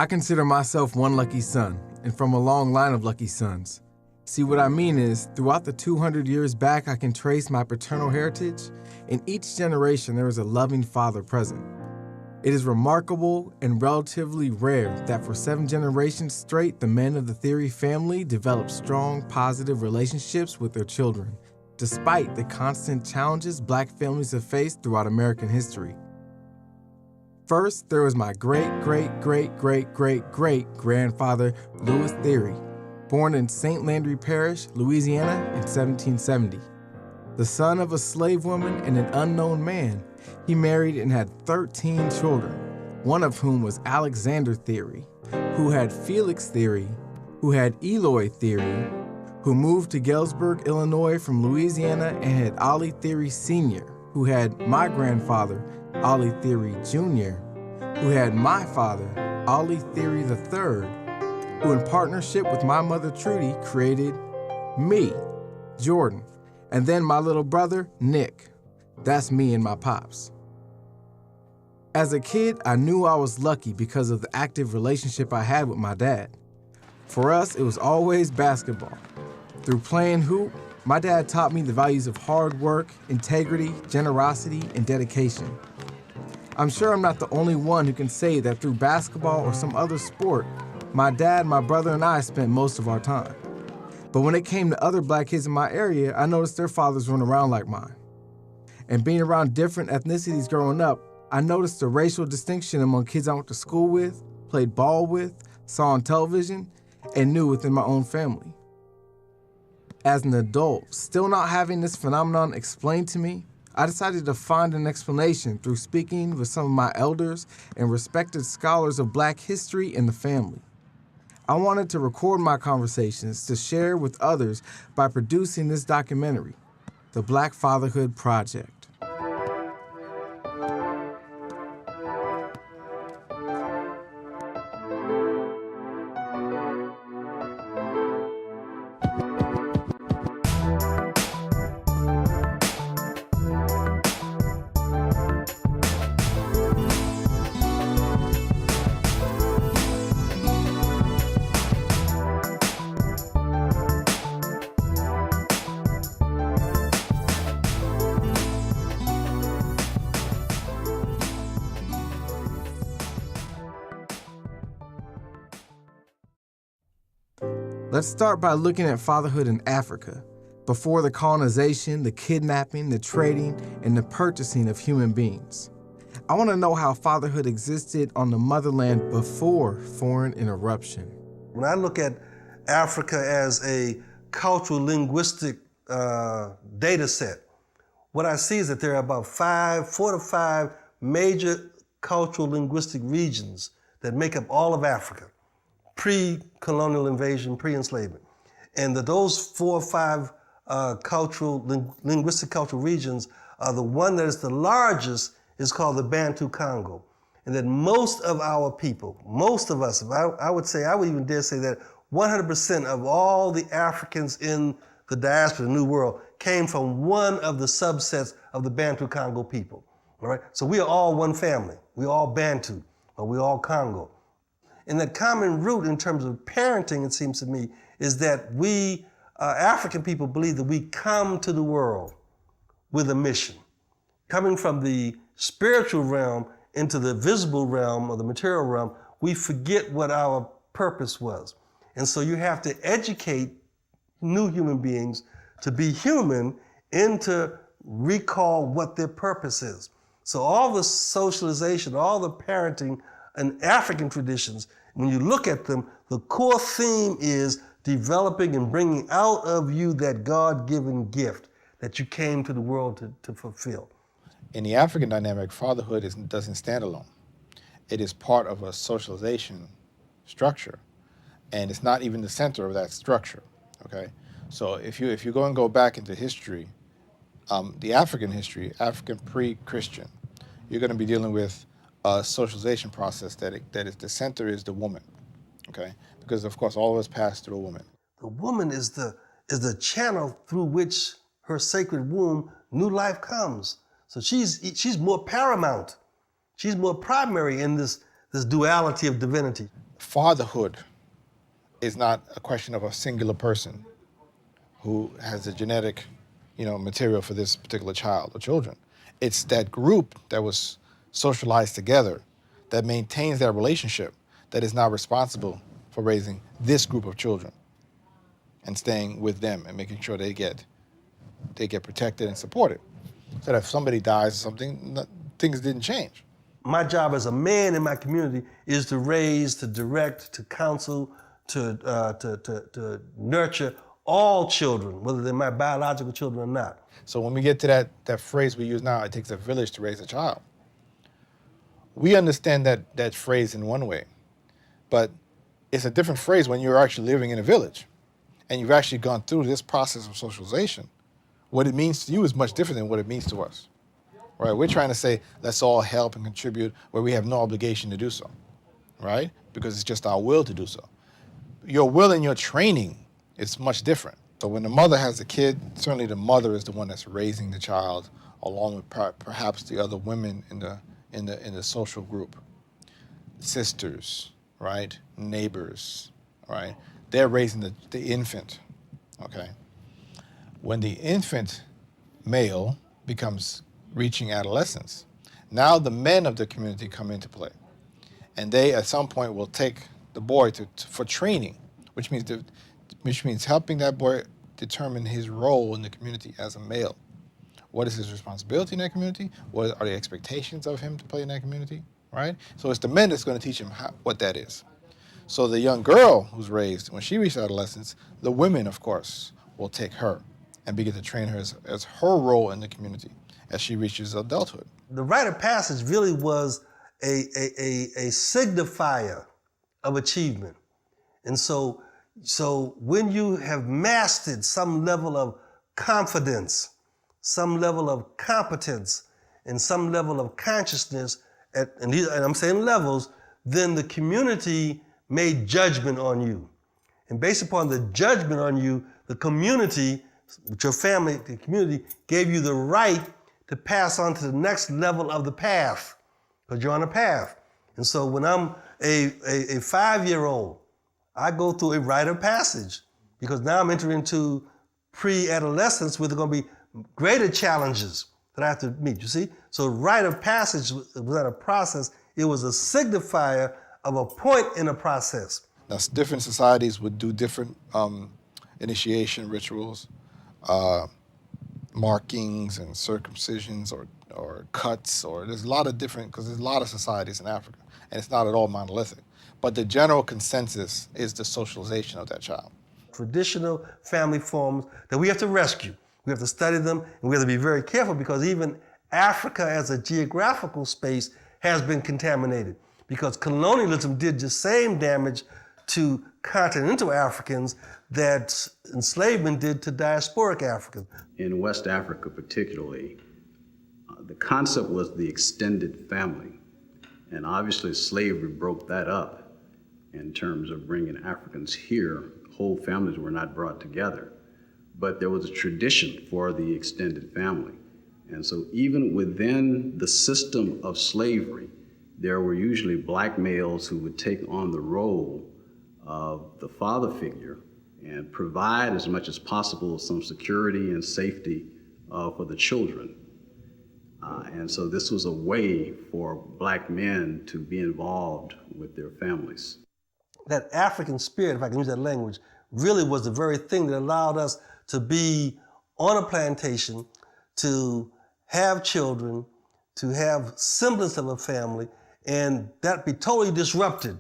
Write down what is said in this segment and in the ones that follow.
I consider myself one lucky son, and from a long line of lucky sons. See, what I mean is, throughout the 200 years back, I can trace my paternal heritage. In each generation, there is a loving father present. It is remarkable and relatively rare that for 7 generations straight, the men of the Theory family developed strong, positive relationships with their children, despite the constant challenges Black families have faced throughout American history. First, there was my great-great-great-great-great-grandfather, Louis Theory, born in St. Landry Parish, Louisiana in 1770. The son of a slave woman and an unknown man, he married and had 13 children, one of whom was Alexander Theory, who had Felix Theory, who had Eloy Theory, who moved to Galesburg, Illinois from Louisiana, and had Ollie Theory Sr., who had my grandfather, Ollie Theory Jr., who had my father, Ollie Theory III, who in partnership with my mother Trudy created me, Jordan, and then my little brother, Nick. That's me and my pops. As a kid, I knew I was lucky because of the active relationship I had with my dad. For us, it was always basketball. Through playing hoop, my dad taught me the values of hard work, integrity, generosity, and dedication. I'm sure I'm not the only one who can say that through basketball or some other sport, my dad, my brother, and I spent most of our time. But when it came to other Black kids in my area, I noticed their fathers weren't around like mine. And being around different ethnicities growing up, I noticed the racial distinction among kids I went to school with, played ball with, saw on television, and knew within my own family. As an adult, still not having this phenomenon explained to me, I decided to find an explanation through speaking with some of my elders and respected scholars of Black history and the family. I wanted to record my conversations to share with others by producing this documentary, The Black Fatherhood Project. Let's start by looking at fatherhood in Africa, before the colonization, the kidnapping, the trading, and the purchasing of human beings. I want to know how fatherhood existed on the motherland before foreign interruption. When I look at Africa as a cultural linguistic data set, what I see is that there are about 4 to 5 major cultural linguistic regions that make up all of Africa. Pre-colonial invasion, pre-enslavement. And that those 4 or 5 linguistic cultural regions are the one that is the largest is called the Bantu Congo. And that most of our people, most of us, I would even dare say that 100% of all the Africans in the diaspora, the New World, came from one of the subsets of the Bantu Congo people. All right? So we are all one family. We're all Bantu, or we're all Congo. And the common root in terms of parenting, it seems to me, is that we, African people, believe that we come to the world with a mission. Coming from the spiritual realm into the visible realm or the material realm, we forget what our purpose was. And so you have to educate new human beings to be human and to recall what their purpose is. So all the socialization, all the parenting and African traditions, when you look at them, the core theme is developing and bringing out of you that God-given gift that you came to the world to fulfill. In the African dynamic, fatherhood doesn't stand alone. It is part of a socialization structure, and it's not even the center of that structure, okay? So if you go back into history, the African history, African pre-Christian, you're gonna be dealing with a socialization process that is the center is the woman, okay? Because of course all of us pass through a woman. The woman is the channel through which her sacred womb, new life comes. So she's more paramount. She's more primary in this duality of divinity. fatherhood is not a question of a singular person who has the genetic, material for this particular child or children. It's that group that was socialized together that maintains that relationship that is now responsible for raising this group of children and staying with them and making sure they get protected and supported. So that if somebody dies or something, things didn't change. My job as a man in my community is to raise, to direct, to counsel, to nurture all children, whether they're my biological children or not. So when we get to that phrase we use now, it takes a village to raise a child. We understand that phrase in one way, but it's a different phrase when you're actually living in a village and you've actually gone through this process of socialization. What it means to you is much different than what it means to us. Right? We're trying to say, let's all help and contribute where we have no obligation to do so, right? Because it's just our will to do so. Your will and your training is much different. So when the mother has a kid, certainly the mother is the one that's raising the child, along with perhaps the other women in the social group, sisters, right? Neighbors, right? They're raising the infant, okay? When the infant male becomes reaching adolescence, now the men of the community come into play. And they, at some point, will take the boy for training, which means helping that boy determine his role in the community as a male. What is his responsibility in that community? What are the expectations of him to play in that community, right? So it's the men that's going to teach him what that is. So the young girl who's raised, when she reaches adolescence, the women, of course, will take her and begin to train her as her role in the community as she reaches adulthood. The rite of passage really was a signifier of achievement. And so when you have mastered some level of confidence, some level of competence, and some level of consciousness, and I'm saying levels, then the community made judgment on you. And based upon the judgment on you, the community, your family, the community, gave you the right to pass on to the next level of the path, because you're on a path. And so when I'm a 5-year-old, I go through a rite of passage, because now I'm entering into pre-adolescence where there are going to be greater challenges that I have to meet, you see? So rite of passage was not a process, it was a signifier of a point in a process. Now, different societies would do different initiation rituals, markings and circumcisions or cuts, or there's a lot of different, because there's a lot of societies in Africa, and it's not at all monolithic. But the general consensus is the socialization of that child. Traditional family forms that we have to rescue. We have to study them, and we have to be very careful, because even Africa as a geographical space has been contaminated, because colonialism did the same damage to continental Africans that enslavement did to diasporic Africans. In West Africa particularly, the concept was the extended family. And obviously slavery broke that up in terms of bringing Africans here. Whole families were not brought together. But there was a tradition for the extended family. And so even within the system of slavery, there were usually black males who would take on the role of the father figure and provide as much as possible some security and safety for the children. And so this was a way for black men to be involved with their families. That African spirit, if I can use that language, really was the very thing that allowed us to be on a plantation, to have children, to have semblance of a family, and that be totally disrupted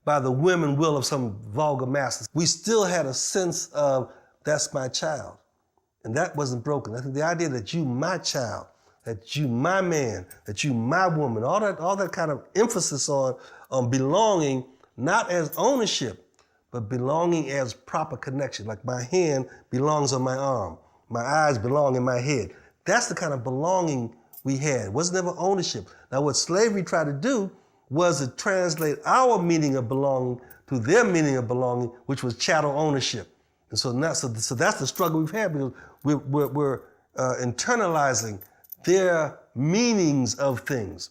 by the whim and will of some vulgar masters. We still had a sense of, that's my child. And that wasn't broken. I think the idea that you my child, that you my man, that you my woman, all that kind of emphasis on belonging, not as ownership, but belonging as proper connection. Like my hand belongs on my arm, my eyes belong in my head. That's the kind of belonging we had. It was never ownership. Now what slavery tried to do was to translate our meaning of belonging to their meaning of belonging, which was chattel ownership. And so that's the struggle we've had, because we're internalizing their meanings of things.